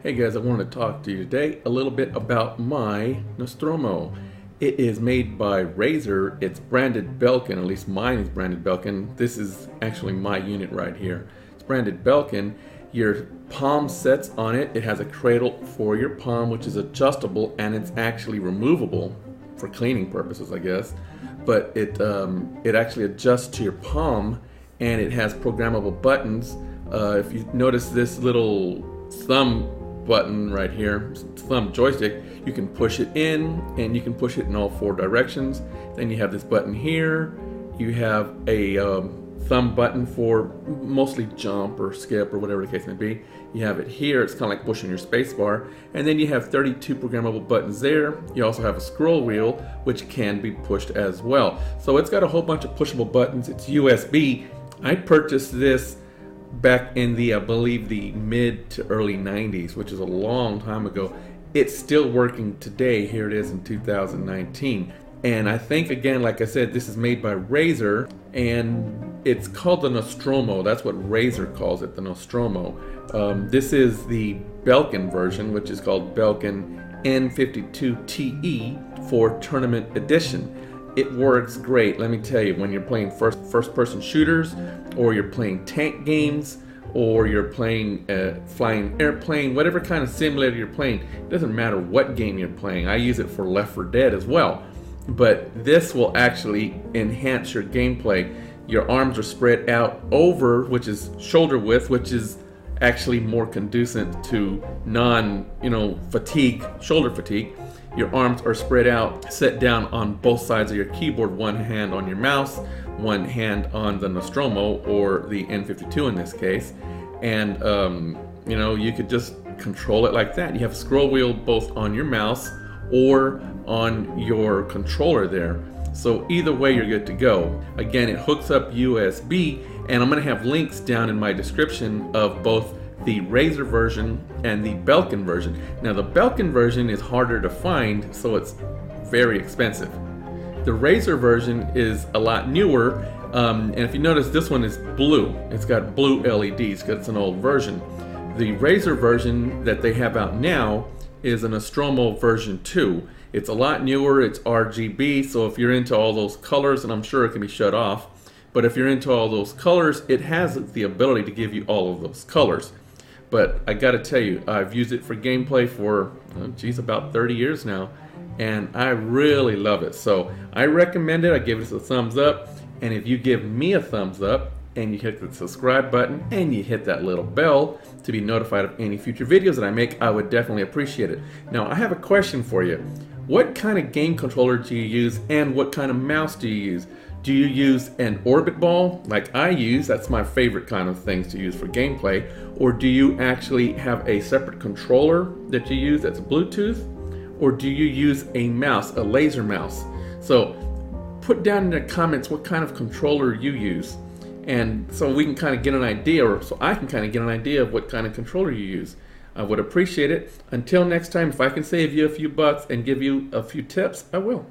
Hey guys, I wanted to talk to you today a little bit about my Nostromo. It is made by Razer. It's branded Belkin, at least mine is branded Belkin. This is actually my unit right here. It's branded Belkin. Your palm sets on it. It has a cradle for your palm, which is adjustable, and it's actually removable for cleaning purposes, I guess. But it actually adjusts to your palm, and it has programmable buttons. If you notice this little thumb button right here, thumb joystick, you can push it in and you can push it in all four directions. Then you have this button here. You have a thumb button for mostly jump or skip or whatever the case may be. You have it here. It's kind of like pushing your space bar. And then you have 32 programmable buttons there. You also have a scroll wheel, which can be pushed as well. So it's got a whole bunch of pushable buttons. It's USB. I purchased this back in the, I believe, the mid to early 90s, which is a long time ago. It's still working today. Here it is in 2019. And I think, again, like I said, this is made by Razer, and it's called the Nostromo. That's what Razer calls it, the Nostromo. This is the Belkin version, which is called Belkin N52TE for Tournament Edition. It works great, let me tell you, when you're playing first-person shooters, or you're playing tank games, or you're playing flying airplane, whatever kind of simulator you're playing. It doesn't matter what game you're playing. I use it for Left 4 Dead as well. But this will actually enhance your gameplay. Your arms are spread out over, which is shoulder width, which is actually more conducive to fatigue, shoulder fatigue. Your arms are spread out, set down on both sides of your keyboard, one hand on your mouse, one hand on the Nostromo, or the N52 in this case. And, you could just control it like that. You have a scroll wheel both on your mouse or on your controller there. So either way, you're good to go. Again, it hooks up USB, and I'm going to have links down in my description of both the Razer version and the Belkin version. Now the Belkin version is harder to find, so it's very expensive. The Razer version is a lot newer, and if you notice, this one is blue. It's got blue LEDs because it's an old version. The Razer version that they have out now is a Nostromo version 2. It's a lot newer, it's RGB, so if you're into all those colors, and I'm sure it can be shut off, but if you're into all those colors, it has the ability to give you all of those colors. But I gotta tell you, I've used it for gameplay for, about 30 years now, and I really love it. So I recommend it. I give it a thumbs up, and if you give me a thumbs up, and you hit the subscribe button, and you hit that little bell to be notified of any future videos that I make, I would definitely appreciate it. Now, I have a question for you. What kind of game controller do you use, and what kind of mouse do you use? Do you use an orbit ball like I use? That's my favorite kind of things to use for gameplay. Or do you actually have a separate controller that you use that's Bluetooth? Or do you use a mouse, a laser mouse? So put down in the comments what kind of controller you use. And so we can kind of get an idea, or so I can kind of get an idea of what kind of controller you use. I would appreciate it. Until next time, if I can save you a few bucks and give you a few tips, I will.